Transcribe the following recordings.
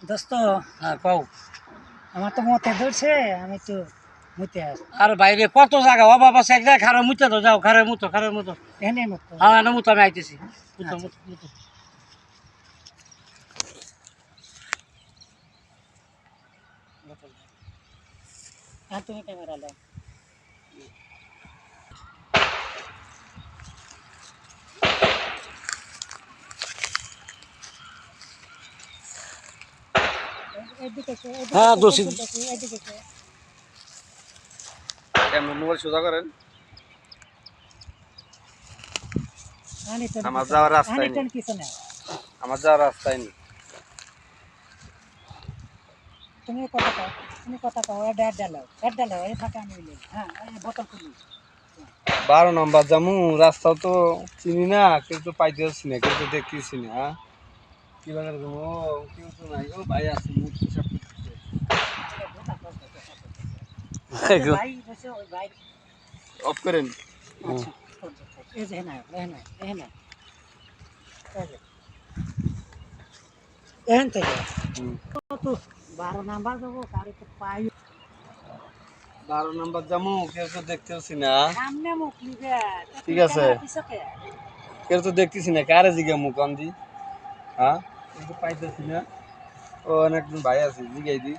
দোস্ত হ্যাঁ কও। আমার তো মতে ধরছে, আমি তো মুতে আসি। আর বাইরে কত জায়গা অভাব আছে, এক জায়গায় খারে মুতে তো যাও, খারে মুতো। এনে মতো হ্যাঁ এনে মুতো, আমি আইতেছি। মুতো আচ্ছা। মুতো মুতো। আর তুমি ক্যামেরা লো। হ্যাঁ দোষী। এদিকে কেমন মোবাইল সোজা করেন? আনিটন আমার যাওয়ার রাস্তায় নেই। পিছনে আমার যাওয়ার রাস্তায় নেই। তুমি কথা কও ড্যাড ডালো এই ফাঁকা আমি লই। হ্যাঁ এই বোতল খুলি। 12 নম্বর জামু, রাস্তাও তো চিনি না, কেউ তো পাইতেছি না, কেউ তো দেখতেছি না। কি বাজার যাবো? কেউ তো নাই। ও ভাই আছে, মুখ হিসাব করতেছে। ভাই বসে ওই ভাই। অফ করেন। আচ্ছা এই যে না এখানে এখান থেকে তো 12 নাম্বার দেবো কারে তো পাই 12 নম্বর জামু, কেউ তো দেখতেছি না। সামনে মুখ নিবে। ঠিক আছে, কেউ তো দেখতেছি না, কারে জিগা মুখ আন্দি। হ্যাঁ, কেউ তো পাইতেছি না। ও অনেকজন ভাই আছে, জিগাই দি।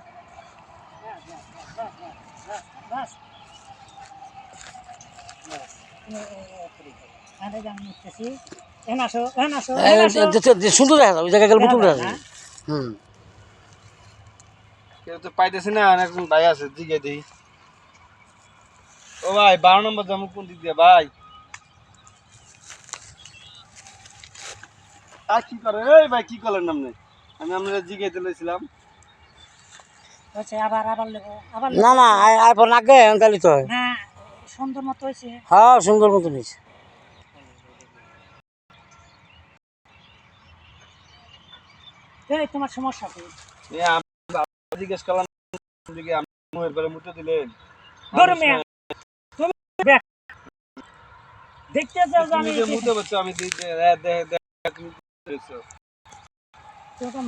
সুন্দর দেখা যাবে, ওই জায়গায় গেলে মুতুল দেখা যাবে। হুম। কেউ তো পাইতেছি না, অনেকজন ভাই আছে, জিগাই দি। ও ভাই 12 নম্বর জামু কোন দিক দিয়ে ভাই? আর কি করে এই ভাই, কি করলেন আপনি? আমি আপনারা জিগাইতে লইছিলাম। না না, আইফোন আগে তাহলে তো হয়। না সুন্দর মতো হয়েছে। হ্যাঁ সুন্দর মতো নিয়েছে। তোমার সমস্যা কি? আমি জিজ্ঞেস করলাম দিকে আপনি মুহের পরে মুতে দিলেন। দেখতে চাও যে তুমি আমি যে মুতে বলছো, আমি দিতে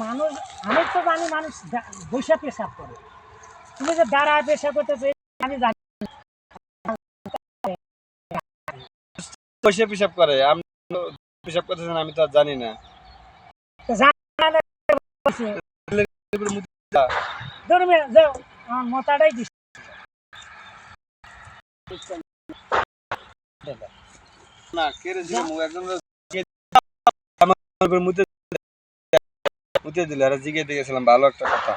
মানুষ, আমি তো জানি মানুষ বৈশা পেশাব করে। তুমি যে দাঁড়ায় পেশাব করতেছে আমি জানি। পয়সা পিসাব করে, আমি পিসাব করতেছেন আমি তো আর জানি না। আমার মতাটাই দিস না কেড়ে ছিল মুখ একদম মুতে দিলে আর জিগে দিয়েছিলাম, ভালো একটা কথা।